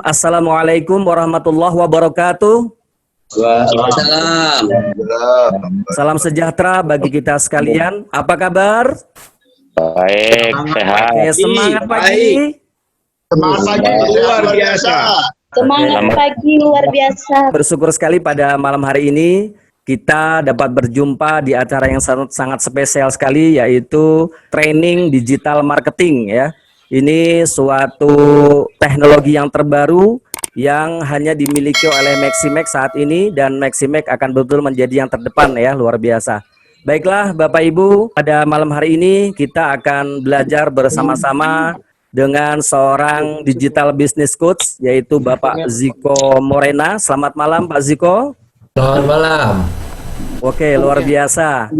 Assalamualaikum warahmatullahi wabarakatuh. Waalaikumsalam. Salam sejahtera bagi kita sekalian. Apa kabar? Baik, sehat. Oke, semangat pagi. Semangat pagi luar biasa. Semangat pagi luar biasa. Bersyukur sekali pada malam hari ini kita dapat berjumpa di acara yang sangat spesial sekali, yaitu training digital marketing ya. Ini suatu teknologi yang terbaru yang hanya dimiliki oleh Maximex saat ini, dan Maximex akan betul menjadi yang terdepan ya, luar biasa. Baiklah Bapak Ibu, pada malam hari ini kita akan belajar bersama-sama dengan seorang digital business coach, yaitu Bapak Ziko Morena. Selamat malam Pak Ziko. Selamat malam. Oke, luar biasa.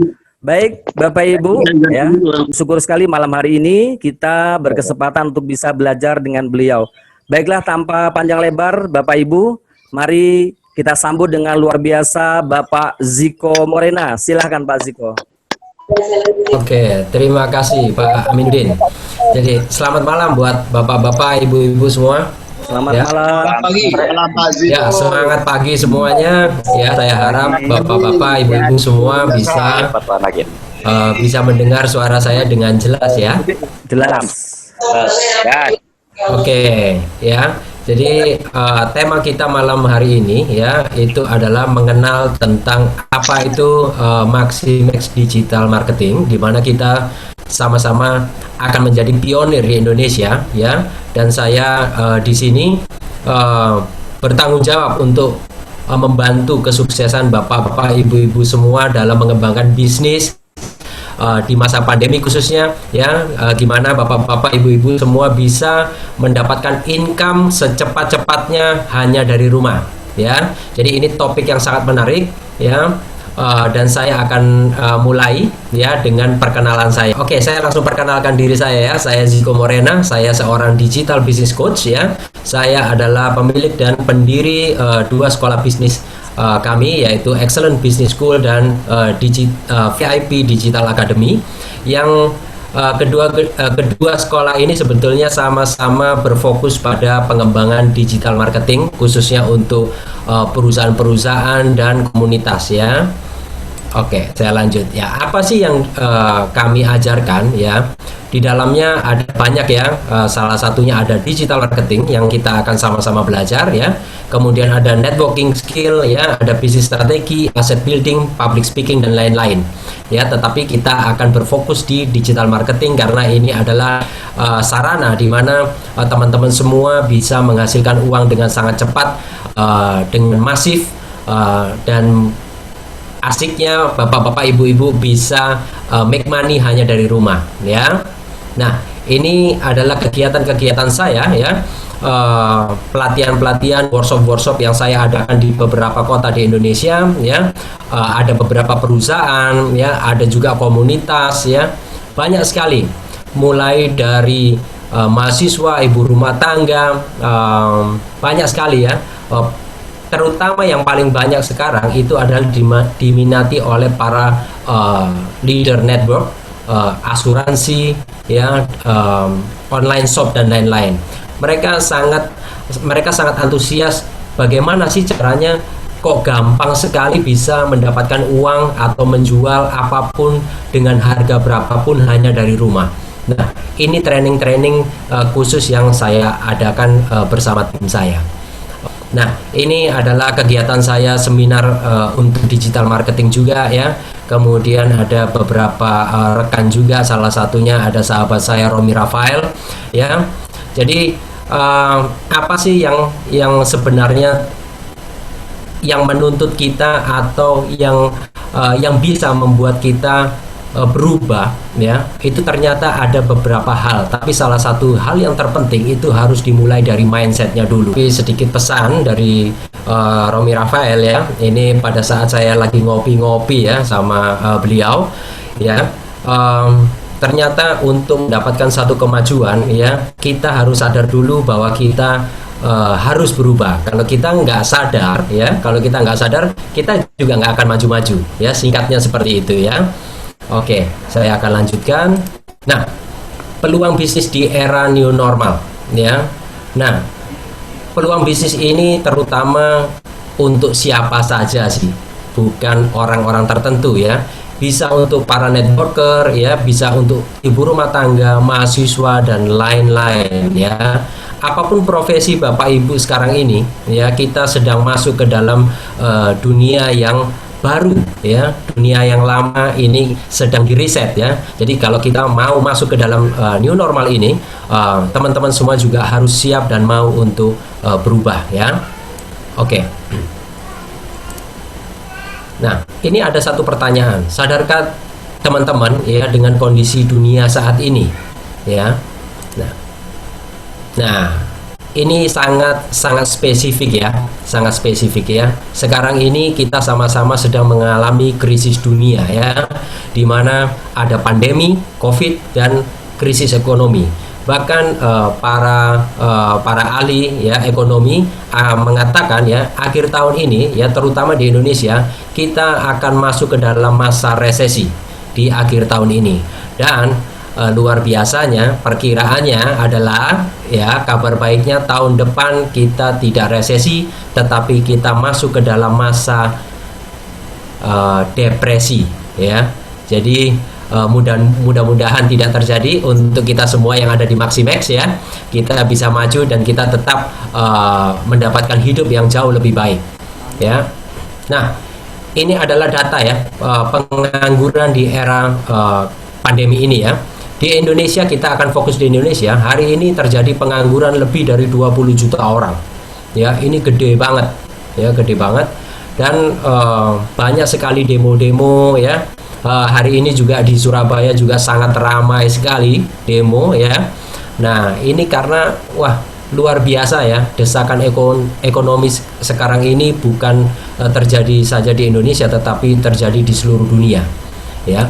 Baik Bapak Ibu ya, syukur sekali malam hari ini kita berkesempatan untuk bisa belajar dengan beliau. Baiklah, tanpa panjang lebar Bapak Ibu, mari kita sambut dengan luar biasa Bapak Ziko Morena. Silahkan Pak Ziko. Oke, terima kasih Pak Aminuddin. Jadi selamat malam buat bapak-bapak, ibu-ibu semua. Selamat Ya. malam. Selamat pagi. Ya, semangat pagi semuanya. Ya, saya harap bapak-bapak, ibu-ibu semua bisa mendengar suara saya dengan jelas ya. Jelas. Ya, Oke, ya. Jadi tema kita malam hari ini ya itu adalah mengenal tentang apa itu Maximex Digital Marketing, di mana kita sama-sama akan menjadi pionir di Indonesia ya. Dan saya di sini bertanggung jawab untuk membantu kesuksesan bapak-bapak, ibu-ibu semua dalam mengembangkan bisnis di masa pandemi khususnya ya, gimana bapak-bapak ibu-ibu semua bisa mendapatkan income secepat-cepatnya hanya dari rumah ya. Jadi ini topik yang sangat menarik ya, dan saya akan mulai ya dengan perkenalan saya. Oke, saya langsung perkenalkan diri saya ya. Saya Ziko Morena, saya seorang digital business coach ya. Saya adalah pemilik dan pendiri dua sekolah bisnis kami, yaitu Excellent Business School dan VIP Digital Academy. Yang kedua sekolah ini sebetulnya sama-sama berfokus pada pengembangan digital marketing, khususnya untuk perusahaan-perusahaan dan komunitas ya. Oke, saya lanjut ya. Apa sih yang kami ajarkan ya? Di dalamnya ada banyak ya. Salah satunya ada digital marketing yang kita akan sama-sama belajar ya. Kemudian ada networking skill ya, ada bisnis strategi, asset building, public speaking dan lain-lain. Ya, tetapi kita akan berfokus di digital marketing karena ini adalah sarana di mana teman-teman semua bisa menghasilkan uang dengan sangat cepat, dengan masif, dan asiknya bapak-bapak ibu-ibu bisa make money hanya dari rumah ya. Nah, ini adalah kegiatan-kegiatan saya ya, pelatihan-pelatihan, workshop-workshop yang saya adakan di beberapa kota di Indonesia ya. Ada beberapa perusahaan ya, ada juga komunitas ya, banyak sekali, mulai dari mahasiswa, ibu rumah tangga, banyak sekali ya. Terutama yang paling banyak sekarang itu adalah diminati oleh para leader network, asuransi ya, online shop dan lain-lain. Mereka sangat antusias bagaimana sih caranya, kok gampang sekali bisa mendapatkan uang atau menjual apapun dengan harga berapapun hanya dari rumah. Nah, ini training-training khusus yang saya adakan bersama tim saya. Nah, ini adalah kegiatan saya, seminar untuk digital marketing juga ya. Kemudian ada beberapa rekan juga, salah satunya ada sahabat saya Romi Rafael ya. Jadi apa sih yang sebenarnya yang menuntut kita atau yang bisa membuat kita berubah ya, itu ternyata ada beberapa hal, tapi salah satu hal yang terpenting itu harus dimulai dari mindsetnya dulu. Tapi sedikit pesan dari Romi Rafael ya, ini pada saat saya lagi ngopi-ngopi ya sama beliau ya, ternyata untuk mendapatkan satu kemajuan ya, kita harus sadar dulu bahwa kita harus berubah. Kalau kita nggak sadar ya, kita juga nggak akan maju-maju ya, singkatnya seperti itu ya. Oke, saya akan lanjutkan. Nah, peluang bisnis di era new normal ya. Nah, peluang bisnis ini terutama untuk siapa saja sih, bukan orang-orang tertentu ya. Bisa untuk para networker ya, bisa untuk ibu rumah tangga, mahasiswa dan lain-lain ya. Apapun profesi Bapak Ibu sekarang ini ya, kita sedang masuk ke dalam dunia yang baru ya. Dunia yang lama ini sedang diriset ya. Jadi kalau kita mau masuk ke dalam new normal ini, teman-teman semua juga harus siap dan mau untuk berubah ya. Oke. Nah, ini ada satu pertanyaan. Sadarkah teman-teman ya dengan kondisi dunia saat ini ya? Nah, ini sangat spesifik ya, sangat spesifik ya. Sekarang ini kita sama-sama sedang mengalami krisis dunia ya, di mana ada pandemi COVID dan krisis ekonomi. Bahkan para ahli ya ekonomi mengatakan ya, akhir tahun ini ya, terutama di Indonesia, kita akan masuk ke dalam masa resesi di akhir tahun ini. Dan luar biasanya perkiraannya adalah ya, kabar baiknya tahun depan kita tidak resesi, tetapi kita masuk ke dalam masa depresi ya. Jadi mudah-mudahan tidak terjadi untuk kita semua yang ada di Maximex ya. Kita bisa maju dan kita tetap mendapatkan hidup yang jauh lebih baik ya. Nah, ini adalah data ya, pengangguran di era pandemi ini ya. Di Indonesia, kita akan fokus di Indonesia. Hari ini terjadi pengangguran lebih dari 20 juta orang. Ya, ini gede banget. Ya, gede banget. Dan banyak sekali demo-demo ya. Hari ini juga di Surabaya juga sangat ramai sekali demo ya. Nah, ini karena wah, luar biasa ya, desakan ekonomis sekarang ini bukan terjadi saja di Indonesia, tetapi terjadi di seluruh dunia ya.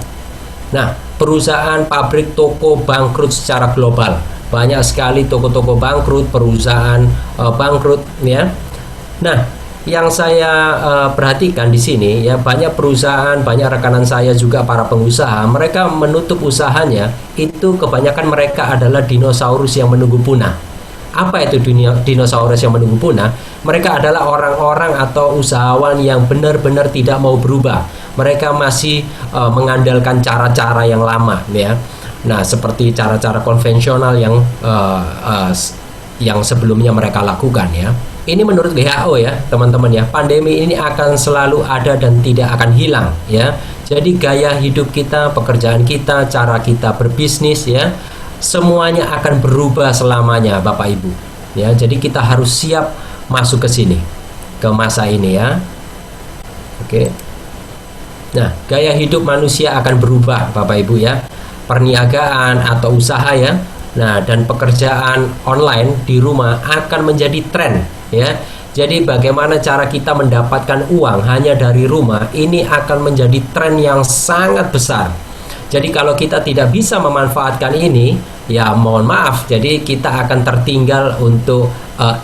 Nah, perusahaan, pabrik, toko bangkrut secara global. Banyak sekali toko-toko bangkrut, perusahaan bangkrut ya. Nah, yang saya perhatikan di sini ya, banyak perusahaan, banyak rekanan saya juga para pengusaha, mereka menutup usahanya itu kebanyakan mereka adalah dinosaurus yang menunggu punah. Apa itu dinosaurus yang menunggu punah? Mereka adalah orang-orang atau usahawan yang benar-benar tidak mau berubah. Mereka masih mengandalkan cara-cara yang lama ya. Nah, seperti cara-cara konvensional yang sebelumnya mereka lakukan ya. Ini menurut WHO ya, teman-teman ya. Pandemi ini akan selalu ada dan tidak akan hilang ya. Jadi gaya hidup kita, pekerjaan kita, cara kita berbisnis ya, semuanya akan berubah selamanya Bapak Ibu ya. Jadi kita harus siap masuk ke sini, ke masa ini ya. Oke. Nah, gaya hidup manusia akan berubah Bapak Ibu ya. Perniagaan atau usaha ya. Nah, dan pekerjaan online di rumah akan menjadi tren ya. Jadi bagaimana cara kita mendapatkan uang hanya dari rumah, ini akan menjadi tren yang sangat besar. Jadi kalau kita tidak bisa memanfaatkan ini, ya mohon maaf, jadi kita akan tertinggal untuk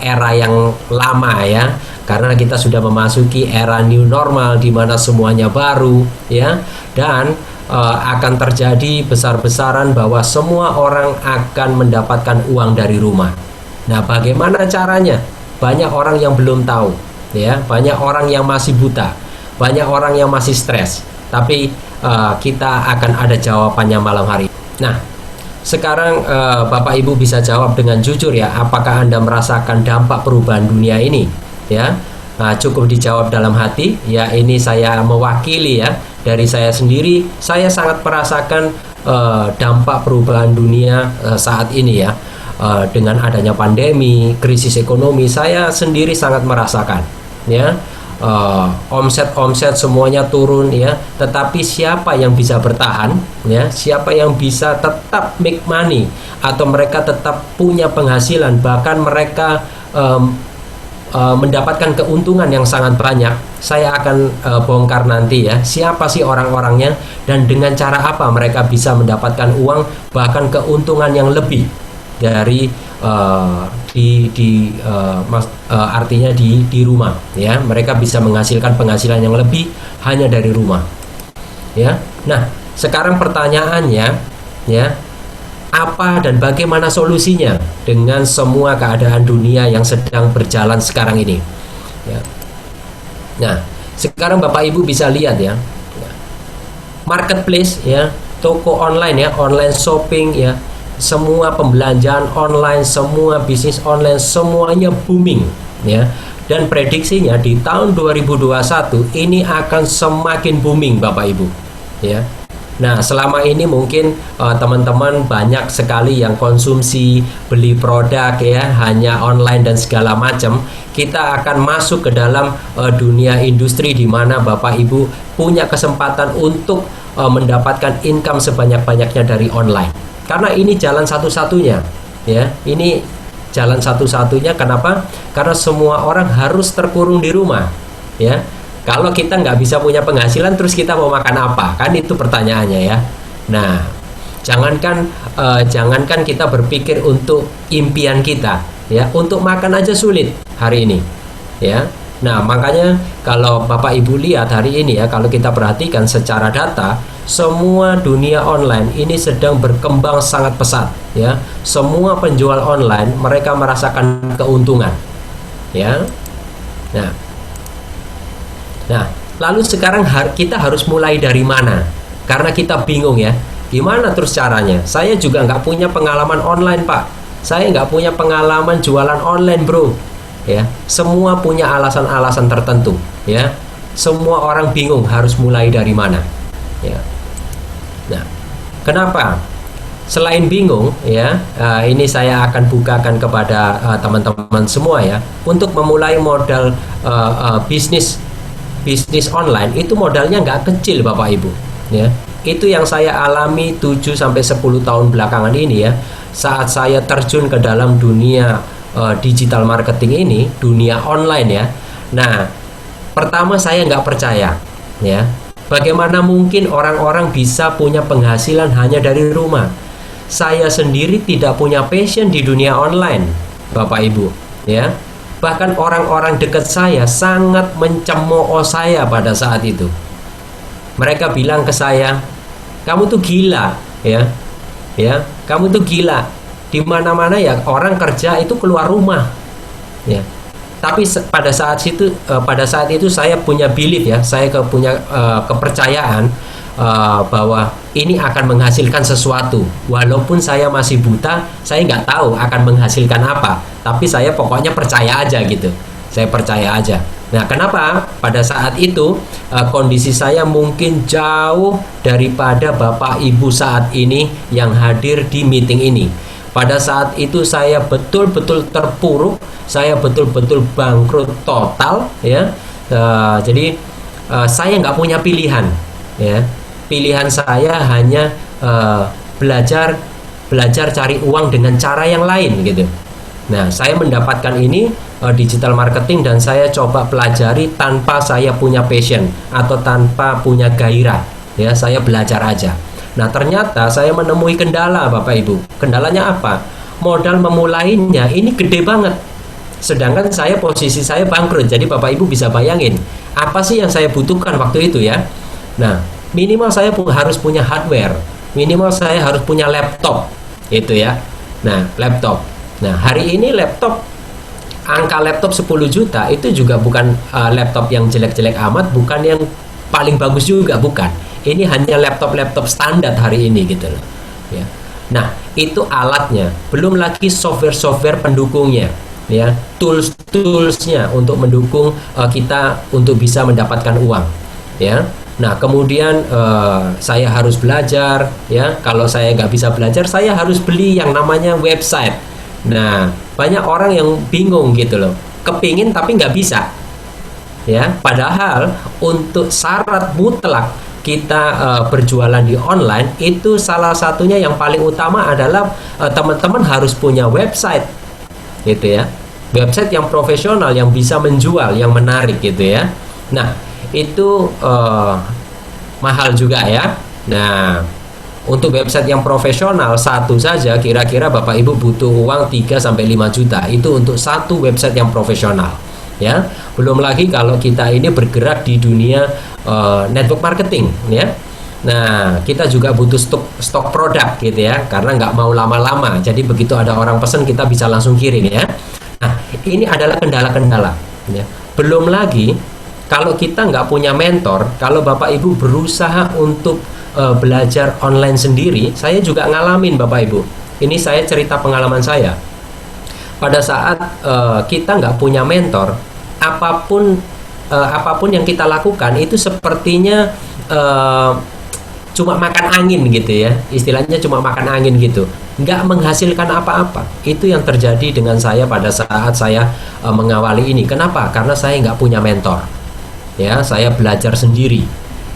era yang lama ya. Karena kita sudah memasuki era new normal di mana semuanya baru ya. Dan akan terjadi besar-besaran bahwa semua orang akan mendapatkan uang dari rumah. Nah, bagaimana caranya? Banyak orang yang belum tahu ya, banyak orang yang masih buta, banyak orang yang masih stres. Tapi kita akan ada jawabannya malam hari. Nah, sekarang Bapak Ibu bisa jawab dengan jujur ya, apakah Anda merasakan dampak perubahan dunia ini ya? Nah, cukup dijawab dalam hati ya. Ini saya mewakili ya, dari saya sendiri. Saya sangat merasakan dampak perubahan dunia saat ini ya. Dengan adanya pandemi, krisis ekonomi, saya sendiri sangat merasakan ya. Omset semuanya turun ya, tetapi siapa yang bisa bertahan ya, siapa yang bisa tetap make money atau mereka tetap punya penghasilan, bahkan mereka mendapatkan keuntungan yang sangat banyak. Saya akan bongkar nanti ya, siapa sih orang-orangnya dan dengan cara apa mereka bisa mendapatkan uang bahkan keuntungan yang lebih dari artinya di rumah ya. Mereka bisa menghasilkan penghasilan yang lebih hanya dari rumah ya. Nah, sekarang pertanyaannya ya, apa dan bagaimana solusinya dengan semua keadaan dunia yang sedang berjalan sekarang ini. Ya. Nah, sekarang Bapak Ibu bisa lihat ya, marketplace ya, toko online ya, online shopping ya, semua pembelanjaan online, semua bisnis online, semuanya booming ya. Dan prediksinya di tahun 2021 ini akan semakin booming Bapak Ibu ya. Nah, selama ini mungkin teman-teman banyak sekali yang konsumsi, beli produk ya, hanya online dan segala macam. Kita akan masuk ke dalam dunia industri di mana Bapak Ibu punya kesempatan untuk mendapatkan income sebanyak-banyaknya dari online. Karena ini jalan satu-satunya ya. Ini jalan satu-satunya. Kenapa? Karena semua orang harus terkurung di rumah ya. Kalau kita nggak bisa punya penghasilan, terus kita mau makan apa? Kan itu pertanyaannya ya. Nah, jangankan kita berpikir untuk impian kita ya, untuk makan aja sulit hari ini ya. Nah, makanya kalau Bapak Ibu lihat hari ini ya, kalau kita perhatikan secara data, semua dunia online ini sedang berkembang sangat pesat ya. Semua penjual online mereka merasakan keuntungan ya. Nah, lalu sekarang kita harus mulai dari mana? Karena kita bingung ya, gimana terus caranya? Saya juga nggak punya pengalaman online Pak, saya nggak punya pengalaman jualan online bro ya. Semua punya alasan-alasan tertentu ya. Semua orang bingung harus mulai dari mana ya. Nah, kenapa? Selain bingung ya, ini saya akan bukakan kepada teman-teman semua ya, untuk memulai modal bisnis online itu modalnya nggak kecil Bapak Ibu ya. Itu yang saya alami 7 sampai 10 tahun belakangan ini ya, saat saya terjun ke dalam dunia digital marketing ini, dunia online ya. Nah, pertama saya nggak percaya ya, bagaimana mungkin orang-orang bisa punya penghasilan hanya dari rumah. Saya sendiri tidak punya passion di dunia online Bapak Ibu ya. Bahkan orang-orang dekat saya sangat mencemooh saya pada saat itu. Mereka bilang ke saya, kamu tuh gila ya, kamu tuh gila. Di mana-mana ya orang kerja itu keluar rumah ya. Tapi pada saat itu saya punya belief ya, saya punya kepercayaan bahwa ini akan menghasilkan sesuatu. Walaupun saya masih buta, saya nggak tahu akan menghasilkan apa, tapi saya pokoknya percaya aja gitu. Saya percaya aja. Nah, kenapa? Pada saat itu kondisi saya mungkin jauh daripada Bapak Ibu saat ini yang hadir di meeting ini. Pada saat itu saya betul-betul terpuruk, saya betul-betul bangkrut total ya. Jadi saya nggak punya pilihan ya. Pilihan saya hanya belajar cari uang dengan cara yang lain gitu. Nah, saya mendapatkan ini digital marketing dan saya coba pelajari tanpa saya punya passion atau tanpa punya gairah ya. Saya belajar aja. Nah, ternyata saya menemui kendala Bapak Ibu. Kendalanya apa? Modal memulainya ini gede banget. Sedangkan posisi saya bangkrut. Jadi Bapak Ibu bisa bayangin apa sih yang saya butuhkan waktu itu ya. Nah, minimal saya harus punya hardware, minimal saya harus punya laptop itu ya. Nah, laptop. Nah, hari ini angka laptop 10 juta itu juga bukan laptop yang jelek-jelek amat, bukan yang paling bagus juga, bukan. Ini hanya laptop standar hari ini gitu loh ya. Nah, itu alatnya, belum lagi software pendukungnya ya, toolsnya untuk mendukung kita untuk bisa mendapatkan uang ya. Nah, kemudian saya harus belajar ya. Kalau saya nggak bisa belajar, saya harus beli yang namanya website. Nah, banyak orang yang bingung gitu loh, kepingin tapi nggak bisa ya. Padahal untuk syarat mutlak kita berjualan di online itu salah satunya yang paling utama adalah teman-teman harus punya website gitu ya. Website yang profesional, yang bisa menjual, yang menarik gitu ya. Nah, itu mahal juga ya. Nah, untuk website yang profesional satu saja kira-kira Bapak Ibu butuh uang 3 sampai 5 juta. Itu untuk satu website yang profesional ya. Belum lagi kalau kita ini bergerak di dunia network marketing ya. Nah, kita juga butuh stok produk gitu ya, karena nggak mau lama-lama. Jadi begitu ada orang pesan kita bisa langsung kirim ya. Nah, ini adalah kendala-kendala. Ya. Belum lagi kalau kita nggak punya mentor, kalau Bapak Ibu berusaha untuk belajar online sendiri, saya juga ngalamin Bapak Ibu. Ini saya cerita pengalaman saya. Pada saat kita nggak punya mentor, apapun yang kita lakukan itu sepertinya cuma makan angin gitu ya, istilahnya cuma makan angin gitu, nggak menghasilkan apa-apa. Itu yang terjadi dengan saya pada saat saya mengawali ini. Kenapa? Karena saya nggak punya mentor ya, saya belajar sendiri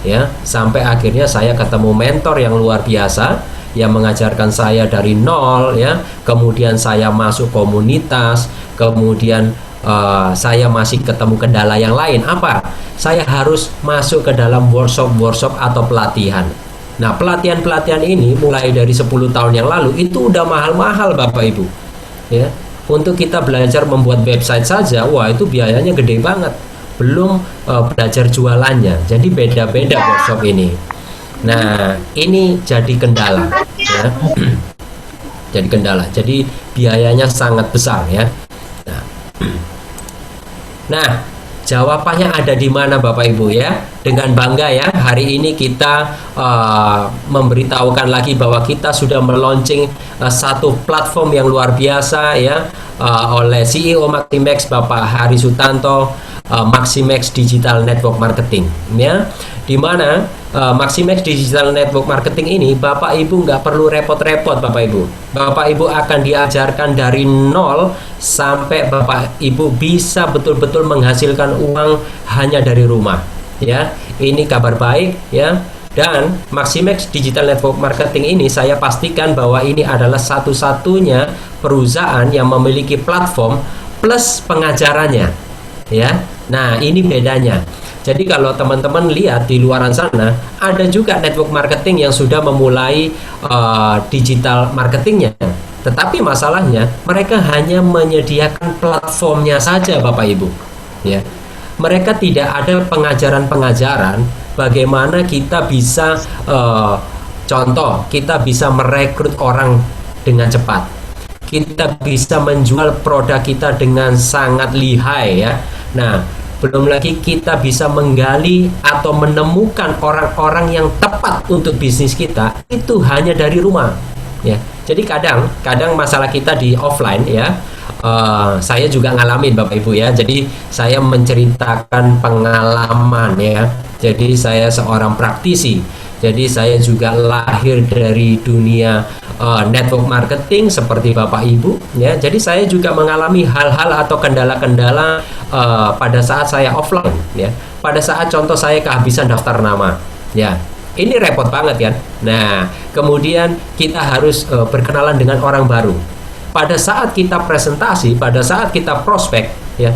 ya, sampai akhirnya saya ketemu mentor yang luar biasa yang mengajarkan saya dari nol ya, kemudian saya masuk komunitas, kemudian saya masih ketemu kendala yang lain. Apa? Saya harus masuk ke dalam workshop atau pelatihan. Nah, pelatihan ini mulai dari 10 tahun yang lalu itu udah mahal-mahal Bapak Ibu. Ya. Untuk kita belajar membuat website saja, wah itu biayanya gede banget. Belum belajar jualannya. Jadi beda-beda workshop ini. Nah, ini jadi kendala ya. Jadi kendala. Jadi biayanya sangat besar ya. Nah, jawabannya ada di mana Bapak Ibu ya? Dengan bangga ya, hari ini kita memberitahukan lagi bahwa kita sudah meluncing satu platform yang luar biasa ya, oleh CEO Maximex Bapak Hari Sutanto, Maximex Digital Network Marketing ya, di mana Maximex Digital Network Marketing ini Bapak Ibu nggak perlu repot-repot Bapak Ibu. Bapak Ibu akan diajarkan dari nol sampai Bapak Ibu bisa betul-betul menghasilkan uang hanya dari rumah ya. Ini kabar baik ya. Dan Maximex Digital Network Marketing ini saya pastikan bahwa ini adalah satu-satunya perusahaan yang memiliki platform plus pengajarannya ya. Nah, ini bedanya. Jadi kalau teman-teman lihat di luaran sana, ada juga network marketing yang sudah memulai digital marketingnya. Tetapi masalahnya, mereka hanya menyediakan platformnya saja Bapak Ibu. Ya. Mereka tidak ada pengajaran-pengajaran bagaimana kita bisa, contoh, kita bisa merekrut orang dengan cepat. Kita bisa menjual produk kita dengan sangat lihai ya. Nah, belum lagi kita bisa menggali atau menemukan orang-orang yang tepat untuk bisnis kita itu hanya dari rumah ya. Jadi kadang masalah kita di offline ya, saya juga ngalamin Bapak Ibu ya. Jadi saya menceritakan pengalaman ya. Jadi saya seorang praktisi. Jadi saya juga lahir dari dunia network marketing seperti Bapak Ibu ya. Jadi saya juga mengalami hal-hal atau kendala-kendala pada saat saya offline ya. Pada saat contoh saya kehabisan daftar nama ya. Ini repot banget kan. Nah, kemudian kita harus berkenalan dengan orang baru. Pada saat kita presentasi, pada saat kita prospek ya,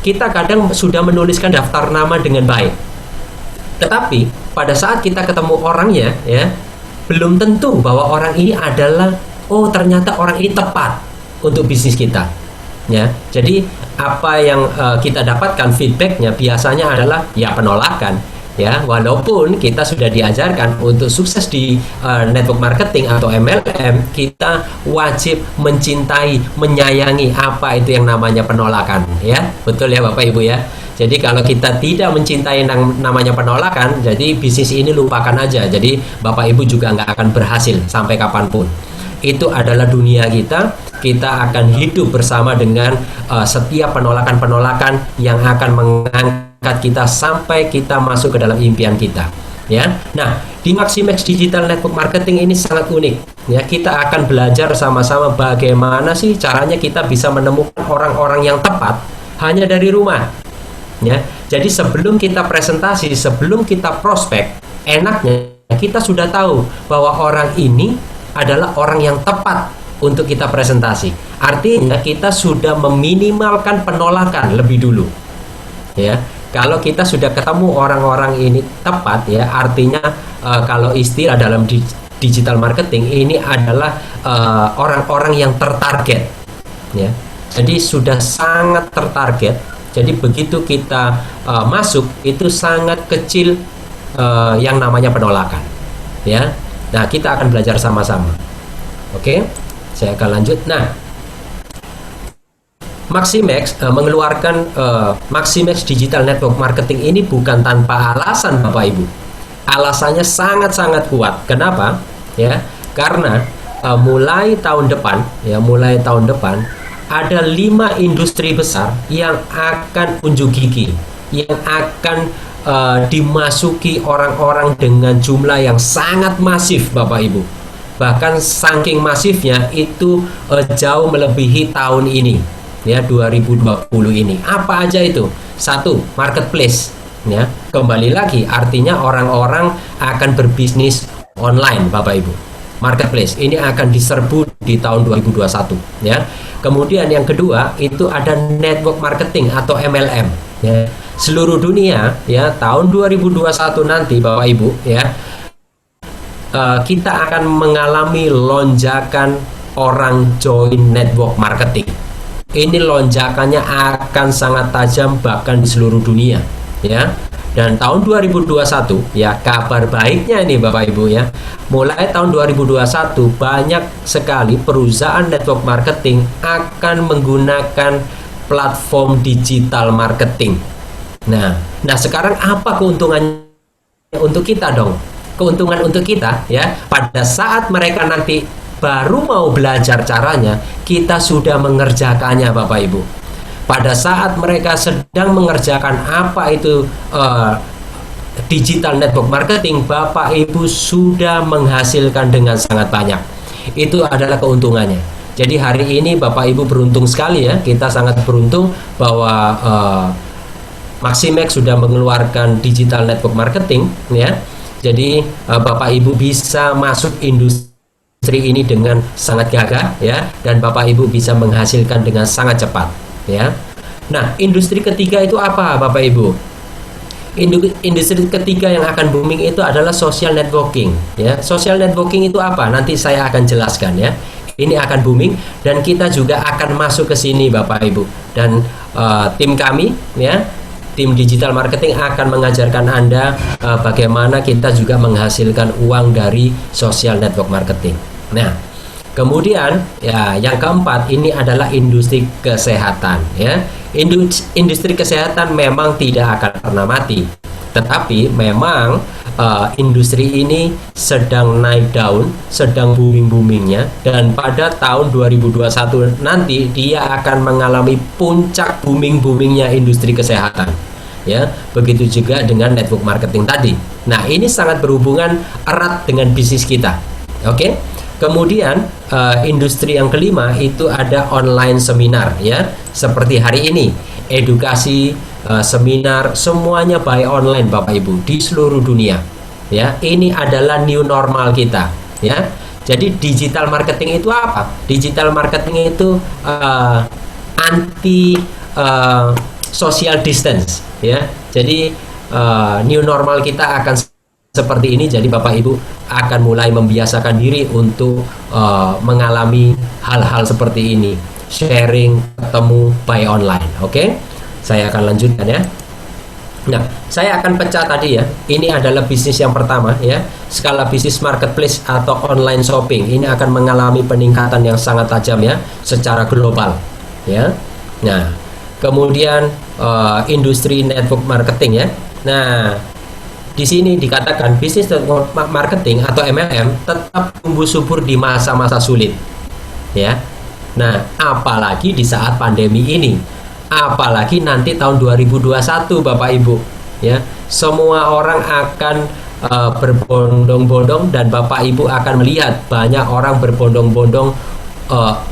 kita kadang sudah menuliskan daftar nama dengan baik. Tetapi pada saat kita ketemu orangnya ya, belum tentu bahwa orang ini adalah, oh ternyata orang ini tepat untuk bisnis kita ya. Jadi apa yang kita dapatkan feedbacknya biasanya adalah ya penolakan ya, walaupun kita sudah diajarkan untuk sukses di network marketing atau MLM, kita wajib mencintai, menyayangi apa itu yang namanya penolakan ya. Betul ya Bapak Ibu ya. Jadi kalau kita tidak mencintai namanya penolakan, jadi bisnis ini lupakan aja. Jadi Bapak Ibu juga nggak akan berhasil sampai kapanpun. Itu adalah dunia kita. Kita akan hidup bersama dengan setiap penolakan-penolakan yang akan mengangkat kita sampai kita masuk ke dalam impian kita. Ya. Nah, di Maximex Digital Network Marketing ini sangat unik. Ya, kita akan belajar sama-sama bagaimana sih caranya kita bisa menemukan orang-orang yang tepat hanya dari rumah. Ya, jadi sebelum kita presentasi, sebelum kita prospek, enaknya kita sudah tahu bahwa orang ini adalah orang yang tepat untuk kita presentasi. Artinya kita sudah meminimalkan penolakan lebih dulu. Ya, kalau kita sudah ketemu orang-orang ini tepat, ya, artinya kalau istilah dalam digital marketing ini adalah orang-orang yang tertarget. Ya, jadi sudah sangat tertarget. Jadi begitu kita masuk itu sangat kecil yang namanya penolakan ya. Nah, kita akan belajar sama-sama. Oke, saya akan lanjut. Nah, Maximex mengeluarkan Maximex Digital Network Marketing ini bukan tanpa alasan, Bapak Ibu. Alasannya sangat-sangat kuat. Kenapa? Ya, karena mulai tahun depan ada 5 industri besar yang akan unjuk gigi, yang akan dimasuki orang-orang dengan jumlah yang sangat masif, Bapak Ibu. Bahkan saking masifnya itu jauh melebihi tahun ini, ya, 2020 ini. Apa aja itu? 1, marketplace, ya. Kembali lagi, artinya orang-orang akan berbisnis online, Bapak Ibu. Marketplace ini akan diserbu di tahun 2021, ya. Kemudian yang kedua itu ada network marketing atau MLM, ya. Seluruh dunia, ya, tahun 2021 nanti, Bapak Ibu, ya, kita akan mengalami lonjakan orang join network marketing. Ini lonjakannya akan sangat tajam bahkan di seluruh dunia, ya. Dan tahun 2021, ya, kabar baiknya ini Bapak Ibu, ya, mulai tahun 2021 banyak sekali perusahaan network marketing akan menggunakan platform digital marketing. Nah sekarang apa keuntungannya untuk kita dong? Keuntungan untuk kita, ya, pada saat mereka nanti baru mau belajar caranya, kita sudah mengerjakannya, Bapak Ibu. Pada saat mereka sedang mengerjakan apa itu digital network marketing, Bapak Ibu sudah menghasilkan dengan sangat banyak. Itu adalah keuntungannya. Jadi hari ini Bapak Ibu beruntung sekali, ya. Kita sangat beruntung bahwa Maximex sudah mengeluarkan digital network marketing, ya. Jadi Bapak Ibu bisa masuk industri ini dengan sangat gagah, ya, dan Bapak Ibu bisa menghasilkan dengan sangat cepat, ya. Nah, industri ketiga itu apa, Bapak Ibu? Industri ketiga yang akan booming itu adalah social networking, ya. Social networking itu apa? Nanti saya akan jelaskan, ya. Ini akan booming dan kita juga akan masuk ke sini, Bapak Ibu. Dan tim kami, ya, tim digital marketing akan mengajarkan Anda bagaimana kita juga menghasilkan uang dari social network marketing. Nah, kemudian, ya, yang keempat ini adalah industri kesehatan, ya. Industri kesehatan memang tidak akan pernah mati, tetapi memang industri ini sedang naik daun, sedang booming-boomingnya, dan pada tahun 2021 nanti dia akan mengalami puncak booming-boomingnya industri kesehatan, ya. Begitu juga dengan network marketing tadi. Nah, ini sangat berhubungan erat dengan bisnis kita. Oke. Kemudian industri yang kelima itu ada online seminar, ya. Seperti hari ini, edukasi, seminar, semuanya by online, Bapak Ibu, di seluruh dunia, ya. Ini adalah new normal kita, ya. Jadi digital marketing itu apa? Digital marketing itu anti social distance, ya. Jadi new normal kita akan seperti ini. Jadi Bapak Ibu akan mulai membiasakan diri untuk mengalami hal-hal seperti ini, sharing, ketemu by online. Oke, saya akan lanjutkan, ya. Nah, saya akan pecah tadi, ya. Ini adalah bisnis yang pertama, ya. Skala bisnis marketplace atau online shopping ini akan mengalami peningkatan yang sangat tajam, ya, secara global, ya. Nah, kemudian industri network marketing, ya. Nah, di sini dikatakan bisnis network marketing atau MLM tetap tumbuh subur di masa-masa sulit, ya. Nah, apalagi di saat pandemi ini, apalagi nanti tahun 2021, Bapak Ibu, ya. Semua orang akan berbondong-bondong dan Bapak Ibu akan melihat banyak orang berbondong-bondong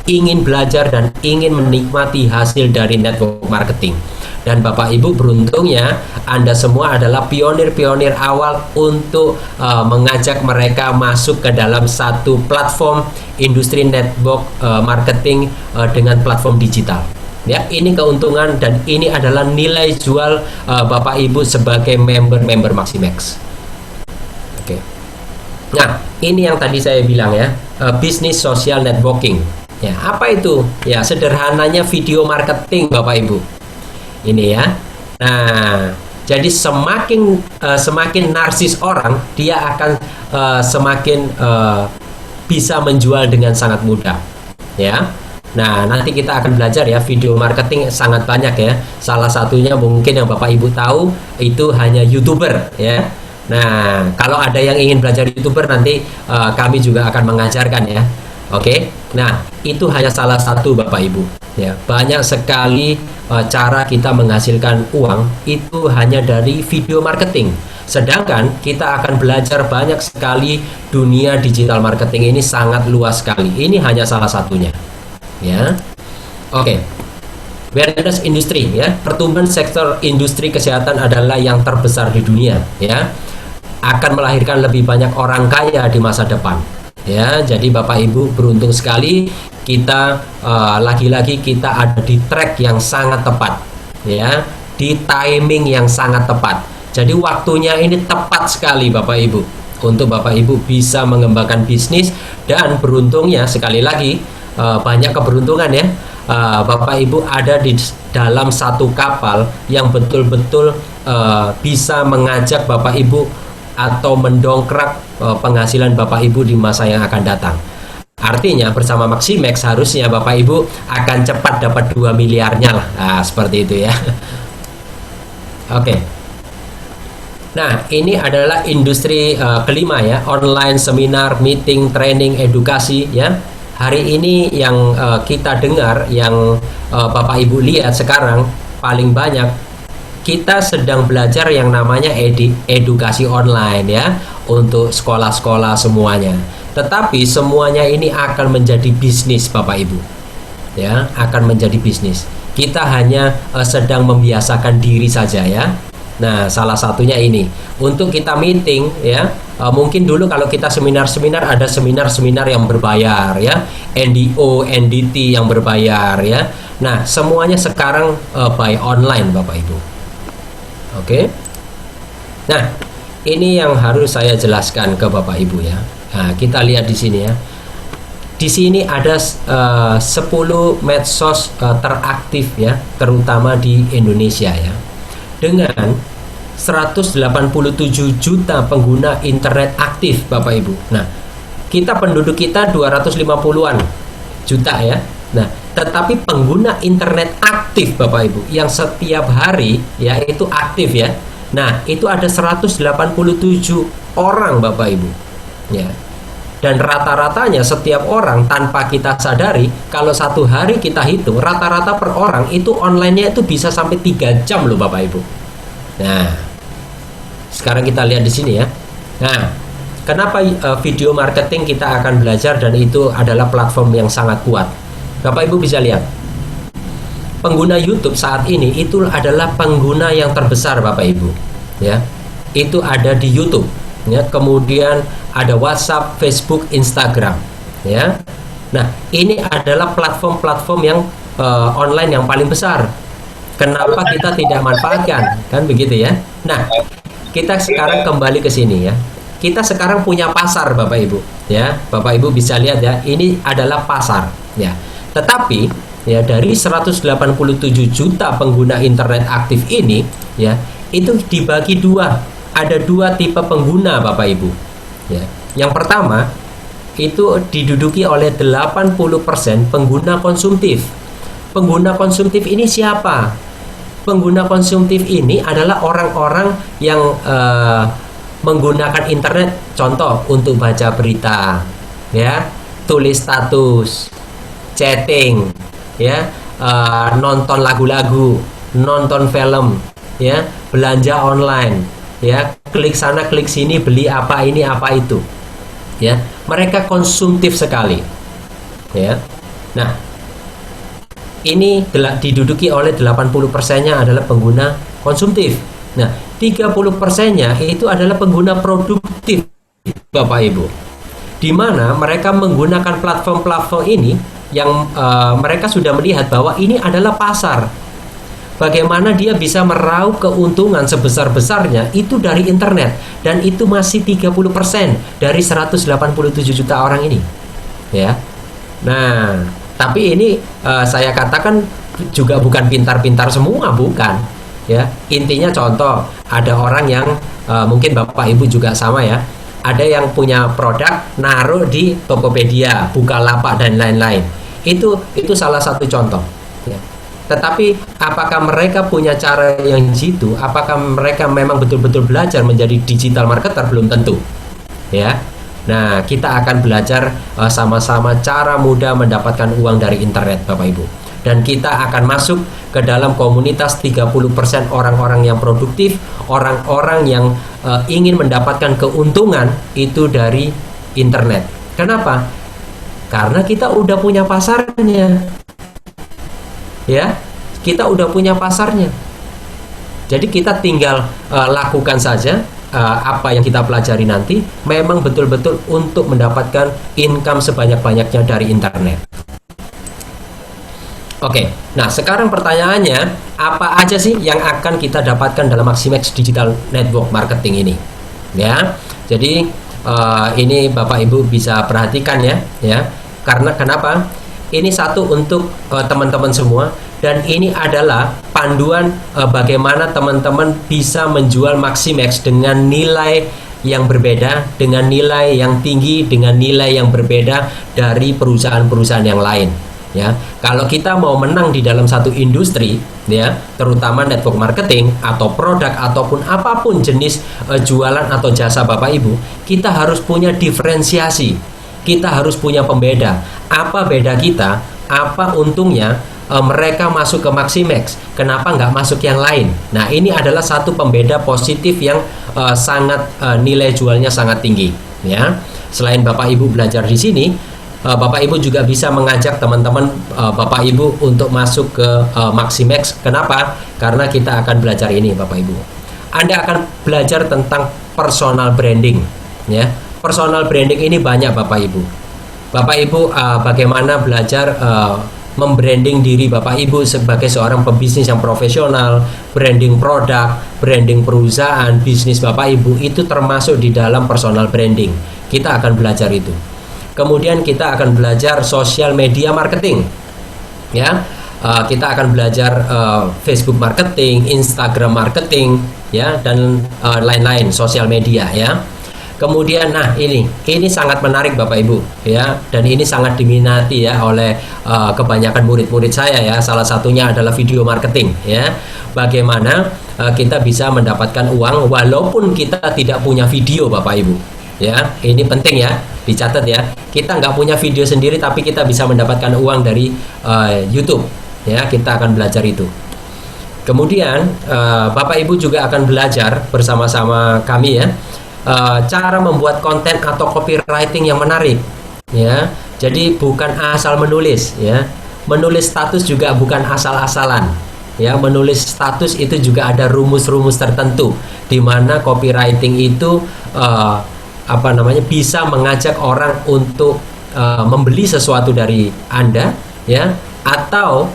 ingin belajar dan ingin menikmati hasil dari network marketing. Dan Bapak Ibu beruntungnya Anda semua adalah pionir-pionir awal untuk mengajak mereka masuk ke dalam satu platform industri network marketing dengan platform digital. Ya, ini keuntungan dan ini adalah nilai jual Bapak Ibu sebagai member Maximex. Oke. Nah, ini yang tadi saya bilang, ya, bisnis social networking. Ya, apa itu? Ya, sederhananya video marketing, Bapak Ibu. Ini, ya. Nah, Jadi semakin narsis orang, dia akan semakin bisa menjual dengan sangat mudah, ya. Nah, nanti kita akan belajar ya, video marketing sangat banyak ya. Salah satunya mungkin yang Bapak Ibu tahu itu hanya YouTuber, ya. Nah, kalau ada yang ingin belajar YouTuber nanti kami juga akan mengajarkan ya. Oke. Nah, itu hanya salah satu Bapak Ibu, ya. Banyak sekali cara kita menghasilkan uang itu hanya dari video marketing. Sedangkan kita akan belajar banyak sekali, dunia digital marketing ini sangat luas sekali. Ini hanya salah satunya. Ya. Oke. Wellness industry, ya. Pertumbuhan sektor industri kesehatan adalah yang terbesar di dunia, ya. Akan melahirkan lebih banyak orang kaya di masa depan. Ya, jadi Bapak Ibu beruntung sekali kita lagi-lagi kita ada di track yang sangat tepat, ya, di timing yang sangat tepat. Jadi waktunya ini tepat sekali Bapak Ibu untuk Bapak Ibu bisa mengembangkan bisnis, dan beruntungnya sekali lagi banyak keberuntungan ya. Bapak Ibu ada di dalam satu kapal yang betul-betul bisa mengajak Bapak Ibu atau mendongkrak penghasilan Bapak Ibu di masa yang akan datang. Artinya bersama Maximex harusnya Bapak Ibu akan cepat dapat 2 miliarnya lah. Nah, seperti itu ya. Oke. Nah, ini adalah industri kelima ya, online, seminar, meeting, training, edukasi ya. Hari ini yang kita dengar, yang Bapak Ibu lihat sekarang paling banyak, kita sedang belajar yang namanya edukasi online ya, untuk sekolah-sekolah semuanya. Tetapi semuanya ini akan menjadi bisnis Bapak Ibu. Ya, akan menjadi bisnis. Kita hanya sedang membiasakan diri saja ya. Nah, salah satunya ini. Untuk kita meeting ya, mungkin dulu kalau kita seminar-seminar ada seminar-seminar yang berbayar ya, NDO, NDT yang berbayar ya. Nah, semuanya sekarang by online Bapak Ibu. Oke. Nah, ini yang harus saya jelaskan ke Bapak Ibu ya. Nah, kita lihat di sini ya. Di sini ada 10 medsos teraktif ya, terutama di Indonesia ya. Dengan 187 juta pengguna internet aktif Bapak Ibu. Nah, kita penduduk kita 250-an juta ya. Nah, tetapi pengguna internet aktif Bapak Ibu yang setiap hari ya itu aktif ya. Nah, itu ada 187 orang Bapak Ibu. Ya. Dan rata-ratanya setiap orang tanpa kita sadari, kalau satu hari kita hitung rata-rata per orang itu online-nya itu bisa sampai 3 jam loh Bapak Ibu. Nah, sekarang kita lihat di sini ya. Nah, kenapa video marketing kita akan belajar, dan itu adalah platform yang sangat kuat. Bapak Ibu bisa lihat, pengguna YouTube saat ini itu adalah pengguna yang terbesar Bapak Ibu ya. Itu ada di YouTube ya, kemudian ada WhatsApp, Facebook, Instagram ya. Nah, ini adalah platform-platform yang online yang paling besar. Kenapa kita tidak manfaatkan? Kan begitu ya. Nah, kita sekarang kembali ke sini ya. Kita sekarang punya pasar Bapak Ibu ya. Bapak Ibu bisa lihat ya, ini adalah pasar ya. Tetapi ya, dari 187 juta pengguna internet aktif ini ya, itu dibagi dua. Ada 2 tipe pengguna Bapak Ibu ya. Yang pertama itu diduduki oleh 80% pengguna konsumtif. Pengguna konsumtif ini siapa? Pengguna konsumtif ini adalah orang-orang yang menggunakan internet, contoh untuk baca berita ya, tulis status, chatting ya, nonton lagu-lagu, nonton film ya, belanja online ya, klik sana klik sini, beli apa ini apa itu ya. Mereka konsumtif sekali ya. Nah, ini diduduki oleh 80%-nya adalah pengguna konsumtif. Nah, 30%-nya itu adalah pengguna produktif Bapak Ibu, di mana mereka menggunakan platform-platform ini yang mereka sudah melihat bahwa ini adalah pasar. Bagaimana dia bisa meraup keuntungan sebesar-besarnya itu dari internet, dan itu masih 30% dari 187 juta orang ini ya. Nah, tapi ini saya katakan juga bukan pintar-pintar semua, bukan. ya. Intinya contoh, ada orang yang mungkin Bapak Ibu juga sama ya, ada yang punya produk naruh di Tokopedia, Bukalapak dan lain-lain. Itu salah satu contoh ya. Tetapi apakah mereka punya cara yang jitu? Apakah mereka memang betul-betul belajar menjadi digital marketer? Belum tentu ya. Nah, kita akan belajar sama-sama cara mudah mendapatkan uang dari internet, Bapak Ibu. Dan kita akan masuk ke dalam komunitas 30% orang-orang yang produktif, orang-orang yang ingin mendapatkan keuntungan itu dari internet. Kenapa? Karena kita udah punya pasarnya. Ya, kita udah punya pasarnya. Jadi kita tinggal lakukan saja apa yang kita pelajari nanti, memang betul-betul untuk mendapatkan income sebanyak-banyaknya dari internet. Oke, nah sekarang pertanyaannya, apa aja sih yang akan kita dapatkan dalam Maximex Digital Network Marketing ini? Ya, jadi ini Bapak Ibu bisa perhatikan ya. Karena kenapa? Ini satu untuk teman-teman semua, dan ini adalah panduan bagaimana teman-teman bisa menjual Maximex dengan nilai yang berbeda, dengan nilai yang tinggi, dengan nilai yang berbeda dari perusahaan-perusahaan yang lain. Ya, kalau kita mau menang di dalam satu industri, ya, terutama network marketing atau produk ataupun apapun jenis jualan atau jasa Bapak Ibu, kita harus punya diferensiasi, kita harus punya pembeda. Apa beda kita? Apa untungnya mereka masuk ke Maximex? Kenapa nggak masuk yang lain? Nah, ini adalah satu pembeda positif yang sangat nilai jualnya sangat tinggi. Ya, selain Bapak Ibu belajar di sini, Bapak Ibu juga bisa mengajak teman-teman Bapak Ibu untuk masuk ke Maximex. Kenapa? Karena kita akan belajar ini, Bapak Ibu. Anda akan belajar tentang personal branding, ya. Personal branding ini banyak, Bapak Ibu. Bapak Ibu bagaimana belajar membranding diri Bapak Ibu sebagai seorang pebisnis yang profesional, branding produk, branding perusahaan, bisnis Bapak Ibu itu termasuk di dalam personal branding. Kita akan belajar itu. Kemudian kita akan belajar social media marketing, ya. Kita akan belajar Facebook marketing, Instagram marketing, ya, dan lain-lain sosial media, ya. Kemudian, nah ini sangat menarik Bapak Ibu, ya, dan ini sangat diminati ya oleh kebanyakan murid-murid saya ya. Salah satunya adalah video marketing, ya. Bagaimana kita bisa mendapatkan uang walaupun kita tidak punya video, Bapak Ibu. Ya, ini penting ya, dicatat ya. Kita nggak punya video sendiri, tapi kita bisa mendapatkan uang dari YouTube. Ya, kita akan belajar itu. Kemudian Bapak Ibu juga akan belajar bersama-sama kami ya, cara membuat konten atau copywriting yang menarik. Ya, jadi bukan asal menulis ya. Menulis status juga bukan asal-asalan. Ya, menulis status itu juga ada rumus-rumus tertentu di mana copywriting itu bisa mengajak orang untuk membeli sesuatu dari Anda, ya, atau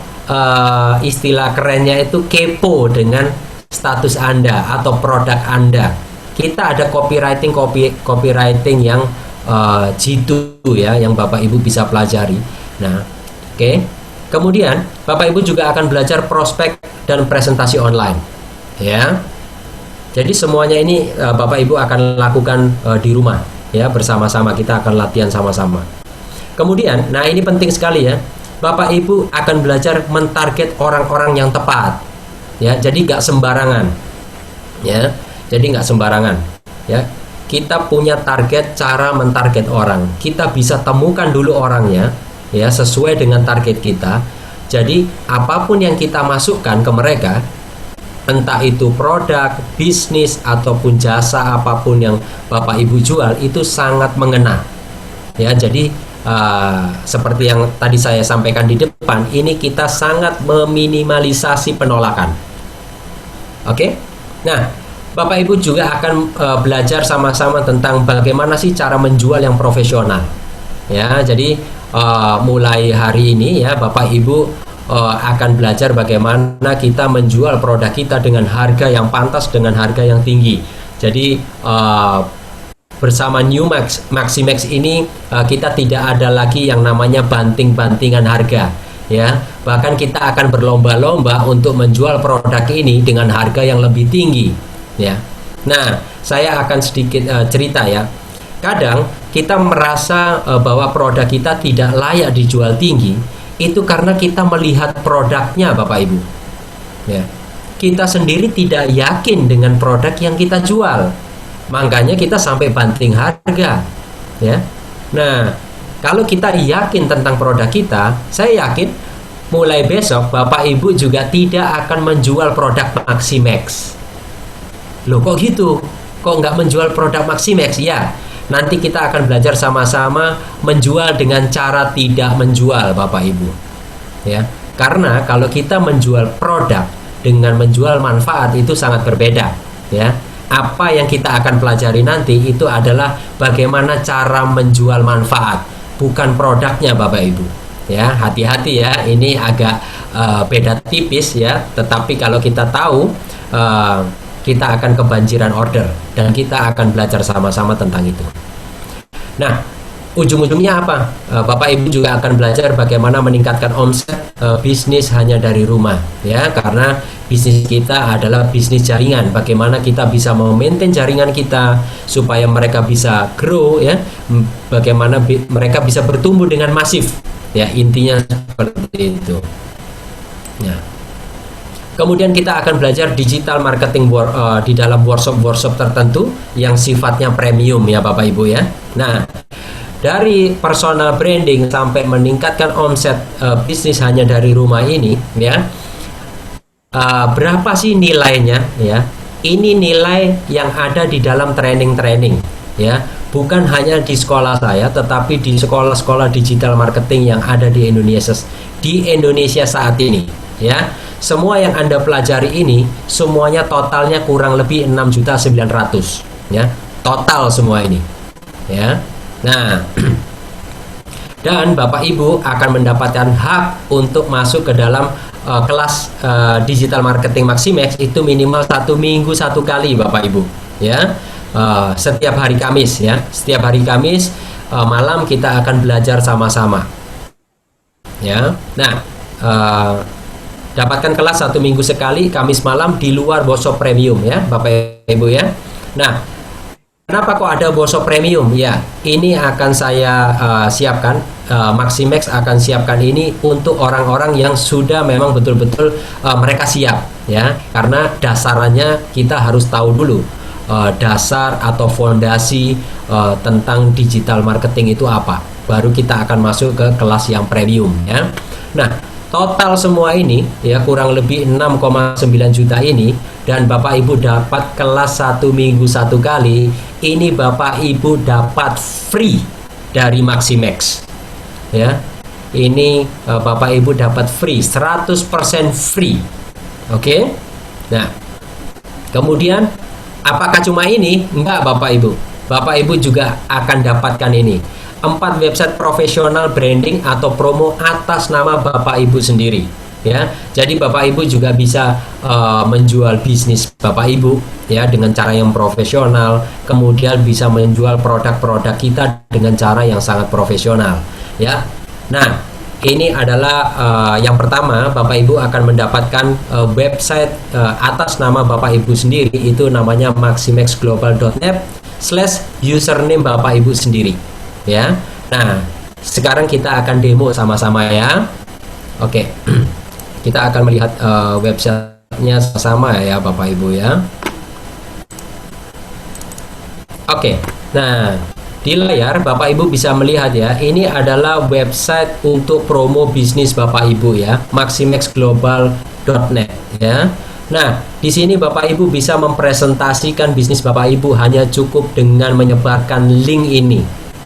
istilah kerennya itu kepo dengan status Anda atau produk Anda. Kita ada copywriting yang jitu ya, yang Bapak Ibu bisa pelajari. Nah, oke. Kemudian Bapak Ibu juga akan belajar prospek dan presentasi online, ya. Jadi semuanya ini Bapak Ibu akan lakukan di rumah ya, bersama-sama kita akan latihan sama-sama. Kemudian, nah ini penting sekali ya, Bapak Ibu akan belajar mentarget orang-orang yang tepat ya, jadi nggak sembarangan ya, jadi nggak sembarangan ya. Kita punya target, cara mentarget orang, kita bisa temukan dulu orangnya ya, sesuai dengan target kita. Jadi apapun yang kita masukkan ke mereka, entah itu produk, bisnis, ataupun jasa apapun yang Bapak Ibu jual, itu sangat mengena ya. Jadi seperti yang tadi saya sampaikan di depan, ini kita sangat meminimalisasi penolakan. Oke. Nah, Bapak Ibu juga akan belajar sama-sama tentang bagaimana sih cara menjual yang profesional ya. Jadi mulai hari ini ya, Bapak Ibu akan belajar bagaimana kita menjual produk kita dengan harga yang pantas, dengan harga yang tinggi. Jadi bersama New Maximex ini kita tidak ada lagi yang namanya banting-bantingan harga. ya. Bahkan kita akan berlomba-lomba untuk menjual produk ini dengan harga yang lebih tinggi, ya. Nah, saya akan sedikit cerita ya. Kadang kita merasa bahwa produk kita tidak layak dijual tinggi, itu karena kita melihat produknya, Bapak Ibu. Ya. Kita sendiri tidak yakin dengan produk yang kita jual. Makanya kita sampai banting harga, ya. Nah, kalau kita yakin tentang produk kita, saya yakin mulai besok Bapak Ibu juga tidak akan menjual produk Maximax. Loh, kok gitu? Kok nggak menjual produk Maximax? Ya, nanti kita akan belajar sama-sama menjual dengan cara tidak menjual, Bapak Ibu. Ya, karena kalau kita menjual produk dengan menjual manfaat itu sangat berbeda, ya. Apa yang kita akan pelajari nanti itu adalah bagaimana cara menjual manfaat, bukan produknya, Bapak Ibu. Ya, hati-hati ya, ini agak beda tipis ya. Tetapi kalau kita tahu, kita akan kebanjiran order dan kita akan belajar sama-sama tentang itu. Nah, ujung-ujungnya apa? Bapak Ibu juga akan belajar bagaimana meningkatkan omset bisnis hanya dari rumah, ya, karena bisnis kita adalah bisnis jaringan. Bagaimana kita bisa memaintain jaringan kita supaya mereka bisa grow, ya, bagaimana mereka bisa bertumbuh dengan masif, ya, intinya seperti itu. Ya. Kemudian kita akan belajar digital marketing di dalam workshop tertentu yang sifatnya premium, ya Bapak Ibu ya. Nah, dari personal branding sampai meningkatkan omset bisnis hanya dari rumah ini, ya, berapa sih nilainya, ya? Ini nilai yang ada di dalam training-training, ya, bukan hanya di sekolah saya, tetapi di sekolah-sekolah digital marketing yang ada di Indonesia saat ini, ya. Semua yang Anda pelajari ini semuanya totalnya kurang lebih 6.900.000, ya, total semua ini, ya. Nah, dan Bapak Ibu akan mendapatkan hak untuk masuk ke dalam kelas digital marketing Maximax itu minimal 1 minggu 1 kali, Bapak Ibu, ya. Setiap hari Kamis, ya, setiap hari Kamis malam kita akan belajar sama-sama, ya. Nah, dapatkan kelas 1 minggu sekali Kamis malam di luar workshop premium, ya Bapak Ibu ya. Nah, kenapa kok ada workshop premium? Ya, ini akan saya siapkan, Maximax akan siapkan ini untuk orang-orang yang sudah memang betul-betul mereka siap, ya. Karena dasarnya kita harus tahu dulu dasar atau fondasi tentang digital marketing itu apa. Baru kita akan masuk ke kelas yang premium, ya. Nah, total semua ini, ya, kurang lebih 6,9 juta ini, dan Bapak Ibu dapat kelas 1 minggu 1 kali. Ini Bapak Ibu dapat free dari Maximax, ya. Ini Bapak Ibu dapat free, 100% free. Oke. Nah, kemudian apakah cuma ini? Enggak, Bapak Ibu. Bapak Ibu juga akan dapatkan ini, 4 website profesional branding atau promo atas nama Bapak Ibu sendiri, ya. Jadi Bapak Ibu juga bisa menjual bisnis Bapak Ibu, ya, dengan cara yang profesional. Kemudian bisa menjual produk-produk kita dengan cara yang sangat profesional, ya. Nah, ini adalah yang pertama, Bapak Ibu akan mendapatkan website atas nama Bapak Ibu sendiri, itu namanya maximexglobal.net/username Bapak Ibu sendiri, ya. Nah, sekarang kita akan demo sama-sama, ya. Oke. Kita akan melihat websitenya sama, ya Bapak Ibu, ya. Oke. Nah, di layar Bapak Ibu bisa melihat, ya, ini adalah website untuk promo bisnis Bapak Ibu, ya, maximexglobal.net, ya. Nah, di sini Bapak Ibu bisa mempresentasikan bisnis Bapak Ibu hanya cukup dengan menyebarkan link ini,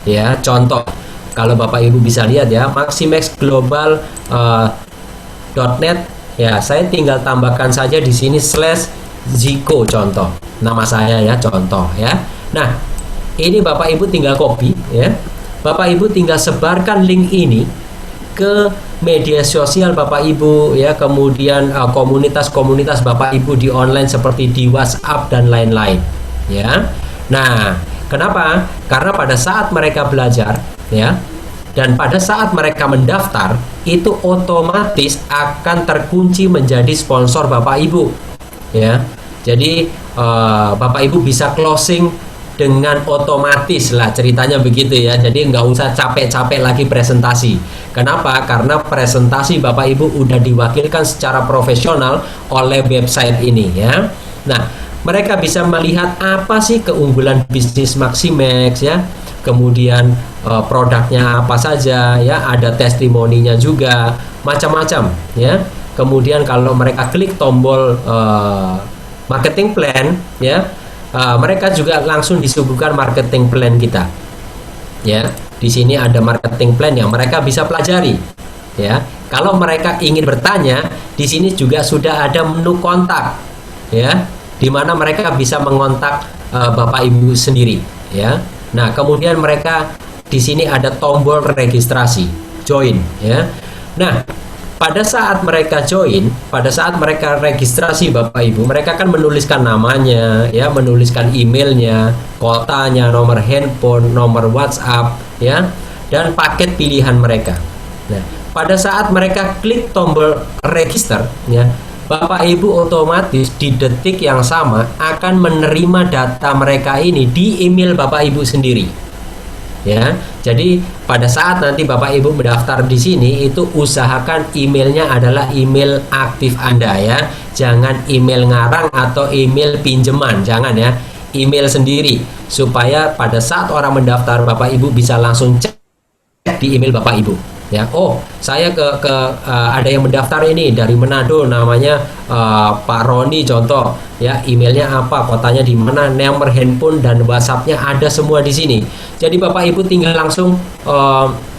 ya. Contoh, kalau Bapak Ibu bisa lihat, ya, maximexglobal.net, ya, saya tinggal tambahkan saja di sini /Ziko, contoh nama saya, ya, contoh, ya. Nah, ini Bapak Ibu tinggal copy, ya. Bapak Ibu tinggal sebarkan link ini ke media sosial Bapak Ibu, ya, kemudian komunitas-komunitas Bapak Ibu di online seperti di WhatsApp dan lain-lain, ya. Nah, kenapa? Karena pada saat mereka belajar, ya, Dan pada saat mereka mendaftar, itu otomatis akan terkunci menjadi sponsor Bapak Ibu. Ya, jadi Bapak Ibu bisa closing dengan otomatis lah, ceritanya begitu ya. Jadi nggak usah capek-capek lagi presentasi. Kenapa? Karena presentasi Bapak Ibu udah diwakilkan secara profesional oleh website ini ya. Nah, mereka bisa melihat apa sih keunggulan bisnis Maximax ya. Kemudian produknya apa saja ya, ada testimoninya juga, macam-macam ya. Kemudian kalau mereka klik tombol marketing plan ya, mereka juga langsung disuguhkan marketing plan kita ya. Di sini ada marketing plan yang mereka bisa pelajari ya. Kalau mereka ingin bertanya, di sini juga sudah ada menu kontak ya, di mana mereka bisa mengontak Bapak Ibu sendiri ya. Nah, kemudian mereka di sini ada tombol registrasi, join ya. Nah, pada saat mereka join, pada saat mereka registrasi Bapak Ibu, mereka akan menuliskan namanya ya, menuliskan emailnya, kotanya, nomor handphone, nomor WhatsApp ya, dan paket pilihan mereka. Nah, pada saat mereka klik tombol register ya, Bapak Ibu otomatis di detik yang sama akan menerima data mereka ini di email Bapak Ibu sendiri. Ya. Jadi pada saat nanti Bapak Ibu mendaftar di sini, itu usahakan emailnya adalah email aktif Anda ya. Jangan email ngarang atau email pinjaman, jangan ya. Email sendiri supaya pada saat orang mendaftar Bapak Ibu bisa langsung cek di email Bapak Ibu. Ya, oh saya ada yang mendaftar ini dari Manado, namanya Pak Roni contoh ya, emailnya apa, kotanya di mana, nomor handphone dan WhatsAppnya ada semua di sini. Jadi Bapak Ibu tinggal langsung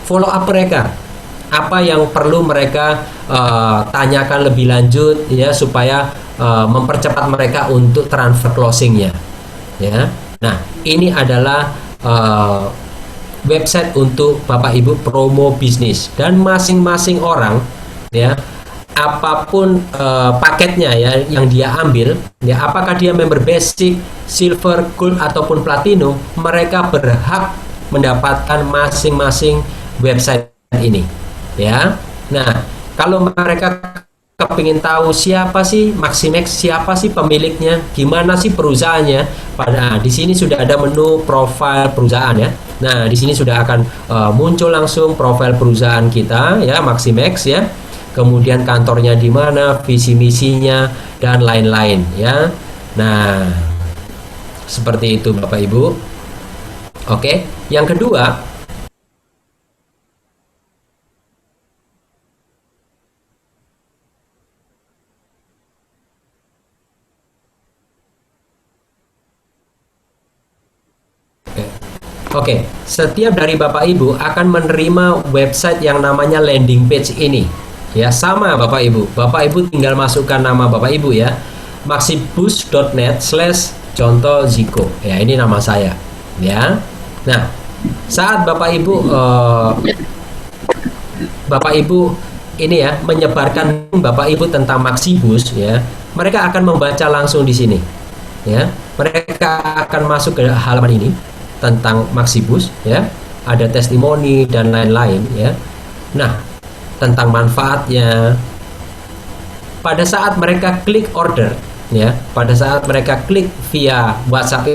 follow up mereka, apa yang perlu mereka tanyakan lebih lanjut ya, supaya mempercepat mereka untuk transfer closingnya ya. Nah, ini adalah website untuk Bapak Ibu promo bisnis, dan masing-masing orang ya, apapun paketnya ya yang dia ambil ya, apakah dia member basic, silver, gold ataupun platinum, mereka berhak mendapatkan masing-masing website ini ya. Nah, kalau mereka kepingin tahu siapa sih Maximax, siapa sih pemiliknya, gimana sih perusahaannya, pada di sini sudah ada menu profil perusahaan ya. Nah, di sini sudah akan muncul langsung profil perusahaan kita ya, Maximax ya. Kemudian kantornya di mana, visi misinya dan lain-lain ya. Nah, seperti itu Bapak Ibu. Oke, yang kedua, oke, setiap dari Bapak Ibu akan menerima website yang namanya landing page ini. Ya, sama Bapak Ibu. Bapak Ibu tinggal masukkan nama Bapak Ibu ya. maxibus.net/contoh Ziko. Ya, ini nama saya. Ya. Nah, saat Bapak Ibu ini ya menyebarkan Bapak Ibu tentang Maxibus ya, mereka akan membaca langsung di sini. Ya. Mereka akan masuk ke halaman ini tentang Maxibus ya, ada testimoni dan lain-lain ya. Nah, tentang manfaatnya, pada saat mereka klik order ya, pada saat mereka klik via WhatsApp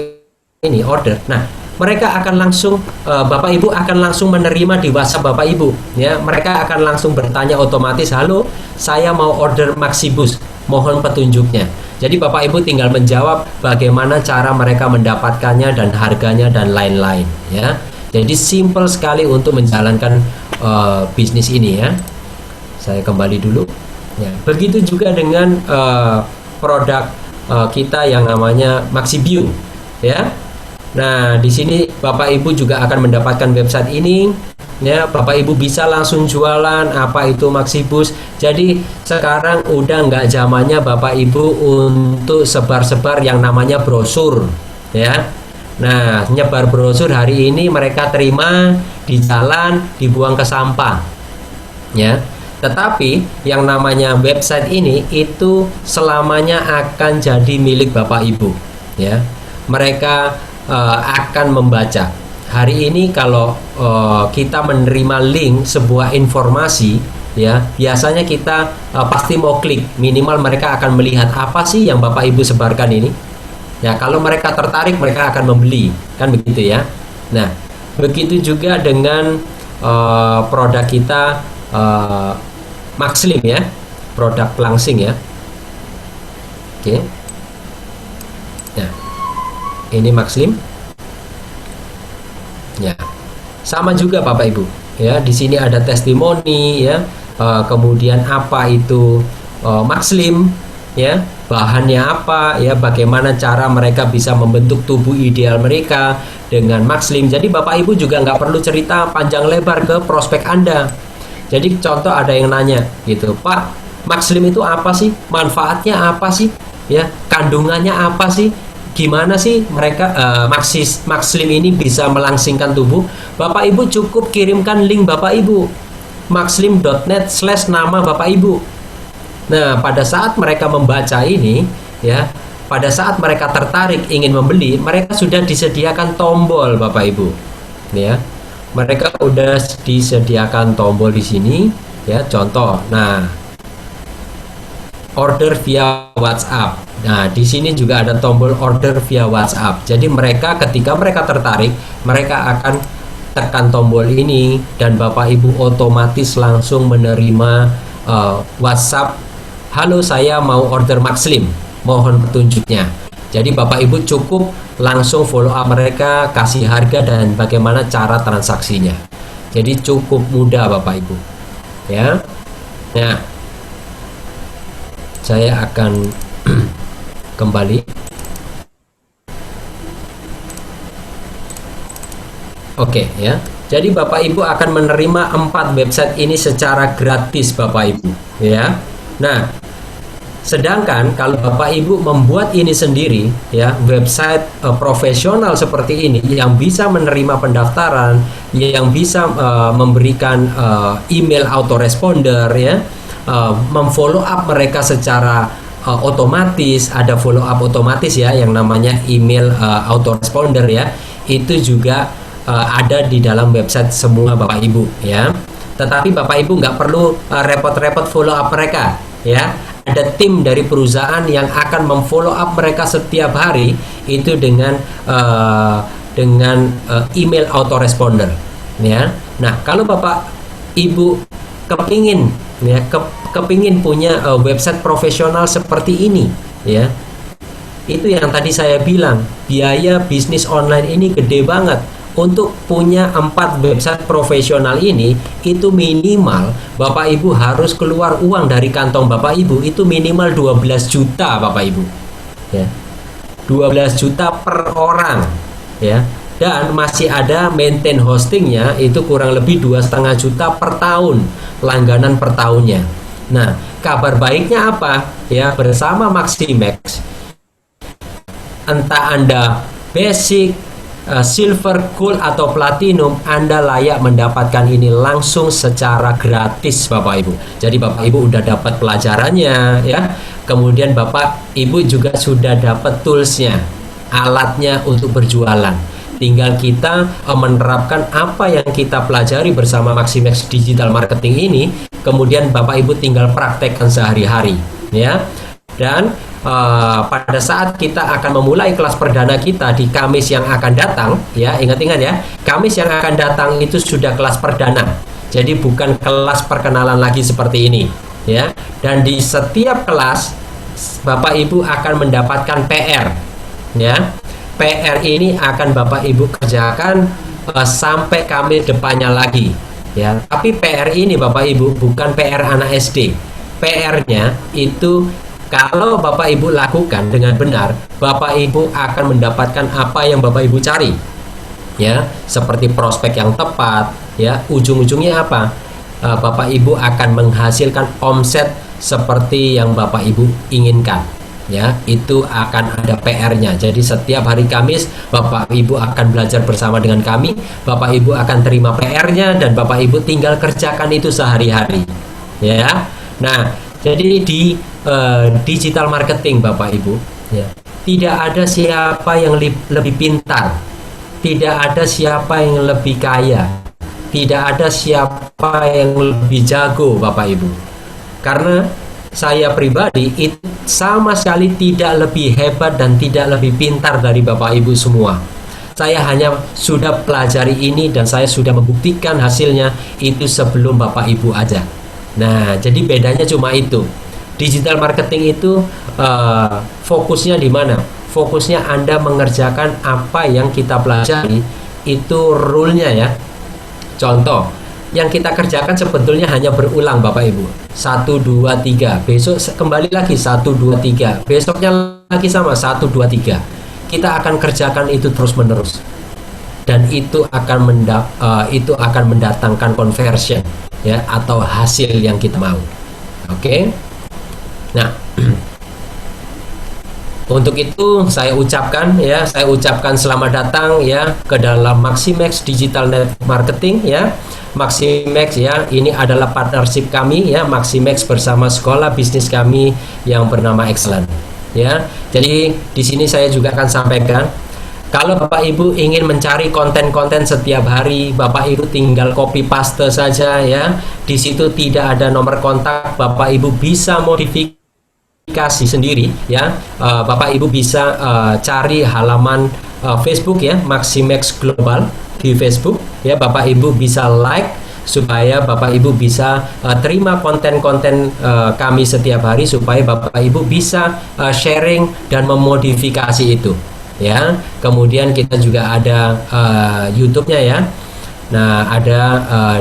ini order, nah mereka akan langsung Bapak Ibu akan langsung menerima di WhatsApp Bapak Ibu ya. Mereka akan langsung bertanya otomatis, halo, saya mau order Maxibus, mohon petunjuknya. Jadi Bapak Ibu tinggal menjawab bagaimana cara mereka mendapatkannya dan harganya dan lain-lain ya. Jadi simple sekali untuk menjalankan bisnis ini ya. Saya kembali dulu ya. Begitu juga dengan produk kita yang namanya Maxibus ya. Nah, di sini Bapak Ibu juga akan mendapatkan website ini ya. Bapak Ibu bisa langsung jualan apa itu Maxibus. Jadi sekarang udah nggak zamannya Bapak Ibu untuk sebar-sebar yang namanya brosur ya. Nah, nyebar brosur hari ini mereka terima di jalan, dibuang ke sampah ya. Tetapi yang namanya website ini itu selamanya akan jadi milik Bapak Ibu ya. Mereka akan membaca hari ini kalau kita menerima link sebuah informasi, ya biasanya kita pasti mau klik, minimal mereka akan melihat apa sih yang Bapak Ibu sebarkan ini. Ya, kalau mereka tertarik, mereka akan membeli, kan begitu ya. Nah, begitu juga dengan produk kita Maxlim ya, produk pelangsing ya. Oke. Nah, ini Maxlim. Ya, sama juga Bapak Ibu. Ya, di sini ada testimoni ya. Kemudian apa itu Maxlim ya, bahannya apa ya, bagaimana cara mereka bisa membentuk tubuh ideal mereka dengan Maxlim. Jadi Bapak Ibu juga nggak perlu cerita panjang lebar ke prospek Anda. Jadi contoh ada yang nanya gitu, Pak, Maxlim itu apa sih, manfaatnya apa sih ya, kandungannya apa sih, gimana sih mereka Maxlim ini bisa melangsingkan tubuh. Bapak Ibu cukup kirimkan link Bapak Ibu, maxlim.net/nama Bapak Ibu. Nah, pada saat mereka membaca ini, ya, pada saat mereka tertarik ingin membeli, mereka sudah disediakan tombol, Bapak Ibu. Ya, mereka sudah disediakan tombol di sini, ya. Contoh, nah, order via WhatsApp. Nah, di sini juga ada tombol order via WhatsApp. Jadi mereka ketika mereka tertarik, mereka akan tekan tombol ini dan Bapak Ibu otomatis langsung menerima WhatsApp. Halo, saya mau order Maxlim, mohon petunjuknya. Jadi Bapak Ibu cukup langsung follow up mereka, kasih harga dan bagaimana cara transaksinya. Jadi cukup mudah Bapak Ibu. Ya. Nah, saya akan kembali. Oke ya. Jadi Bapak Ibu akan menerima 4 website ini secara gratis Bapak Ibu, ya. Nah, sedangkan kalau Bapak Ibu membuat ini sendiri, ya, website profesional seperti ini yang bisa menerima pendaftaran, yang bisa memberikan email autoresponder, ya, memfollow up mereka secara otomatis, ada follow up otomatis ya, yang namanya email autoresponder ya, itu juga ada di dalam website semua Bapak Ibu ya. Tetapi Bapak Ibu nggak perlu repot-repot follow up mereka ya. Ada tim dari perusahaan yang akan memfollow up mereka setiap hari itu dengan email autoresponder ya. Nah, kalau Bapak Ibu kepingin ya, kepingin punya website profesional seperti ini ya, itu yang tadi saya bilang, biaya bisnis online ini gede banget. Untuk punya 4 website profesional ini, itu minimal Bapak Ibu harus keluar uang dari kantong Bapak Ibu, itu minimal 12 juta Bapak Ibu ya, 12 juta per orang ya. Dan masih ada maintain hostingnya, itu kurang lebih 2,5 juta per tahun, langganan per tahunnya. Nah, kabar baiknya apa ya, bersama Maximex, entah Anda basic, silver, gold atau platinum, Anda layak mendapatkan ini langsung secara gratis Bapak Ibu. Jadi Bapak Ibu udah dapat pelajarannya ya. Kemudian Bapak Ibu juga sudah dapat toolsnya, alatnya untuk berjualan. Tinggal kita menerapkan apa yang kita pelajari bersama Maximex Digital Marketing ini, kemudian Bapak Ibu tinggal praktekkan sehari-hari ya. Dan pada saat kita akan memulai kelas perdana kita di Kamis yang akan datang ya, ingat-ingat ya, Kamis yang akan datang itu sudah kelas perdana, jadi bukan kelas perkenalan lagi seperti ini ya. Dan di setiap kelas Bapak Ibu akan mendapatkan PR ya. PR ini akan Bapak Ibu kerjakan sampai Kamis depannya lagi ya. Tapi PR ini Bapak Ibu bukan PR anak SD. PR-nya itu kalau Bapak Ibu lakukan dengan benar, Bapak Ibu akan mendapatkan apa yang Bapak Ibu cari ya, seperti prospek yang tepat ya. Ujung-ujungnya apa? Bapak Ibu akan menghasilkan omset seperti yang Bapak Ibu inginkan ya. Itu akan ada PR-nya. Jadi setiap hari Kamis Bapak Ibu akan belajar bersama dengan kami, Bapak Ibu akan terima PR-nya dan Bapak Ibu tinggal kerjakan itu sehari-hari ya. Nah, jadi di digital marketing Bapak Ibu ya, tidak ada siapa yang lebih pintar tidak ada siapa yang lebih kaya, tidak ada siapa yang lebih jago, Bapak Ibu. Karena saya pribadi itu sama sekali tidak lebih hebat dan tidak lebih pintar dari Bapak Ibu semua. Saya hanya sudah pelajari ini dan saya sudah membuktikan hasilnya itu sebelum Bapak Ibu aja. Nah, jadi bedanya cuma itu. Digital marketing itu fokusnya di mana? Fokusnya Anda mengerjakan apa yang kita pelajari, itu rule-nya ya. Contoh, yang kita kerjakan sebetulnya hanya berulang Bapak Ibu. 1, 2, 3. Besok kembali lagi 1, 2, 3. Besoknya lagi sama 1, 2, 3. Kita akan kerjakan itu terus-menerus. Dan itu akan mendatangkan conversion ya, atau hasil yang kita mau. Oke. Nah, untuk itu saya ucapkan selamat datang ya ke dalam Maximex Digital Network Marketing ya. Maximex ya, ini adalah partnership kami ya, Maximex bersama sekolah bisnis kami yang bernama Excellent ya. Jadi di sini saya juga akan sampaikan, kalau Bapak Ibu ingin mencari konten-konten setiap hari, Bapak Ibu tinggal copy paste saja ya. Di situ tidak ada nomor kontak, Bapak Ibu bisa modifikasi sendiri ya. Bapak Ibu bisa cari halaman Facebook ya, Maximex Global di Facebook ya. Bapak Ibu bisa like supaya Bapak Ibu bisa terima konten-konten kami setiap hari, supaya Bapak Ibu bisa sharing dan memodifikasi itu ya. Kemudian kita juga ada YouTube-nya ya. Nah, ada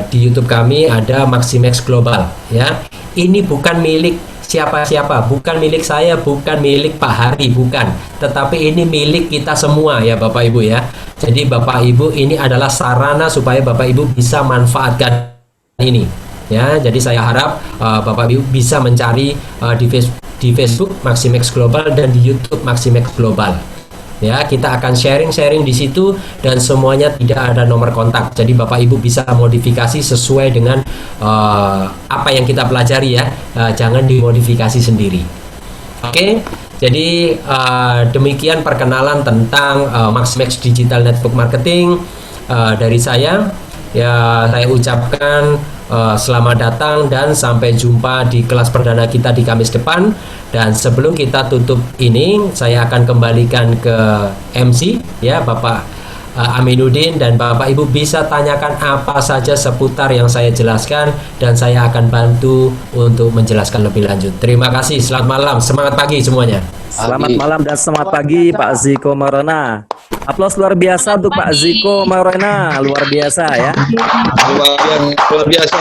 di YouTube kami ada Maximex Global ya. Ini bukan milik siapa-siapa, bukan milik saya, bukan milik Pak Hari, bukan. Tetapi ini milik kita semua ya Bapak Ibu ya. Jadi Bapak Ibu, ini adalah sarana supaya Bapak Ibu bisa manfaatkan ini ya. Jadi saya harap Bapak Ibu bisa mencari di Facebook Maximex Global dan di YouTube Maximex Global. Ya, kita akan sharing-sharing di situ dan semuanya tidak ada nomor kontak. Jadi Bapak Ibu bisa modifikasi sesuai dengan apa yang kita pelajari ya. Jangan dimodifikasi sendiri. Oke. Jadi demikian perkenalan tentang Maximex Digital Network Marketing dari saya. Ya, saya ucapkan selamat datang dan sampai jumpa di kelas perdana kita di Kamis depan. Dan sebelum kita tutup ini, saya akan kembalikan ke MC ya, Bapak Aminuddin, dan Bapak Ibu bisa tanyakan apa saja seputar yang saya jelaskan dan saya akan bantu untuk menjelaskan lebih lanjut. Terima kasih, selamat malam, semangat pagi semuanya. Selamat malam dan semangat pagi Pak Ziko Maulana. Aplaus luar biasa untuk Pak Ziko Maulana, luar biasa ya. Luar biasa.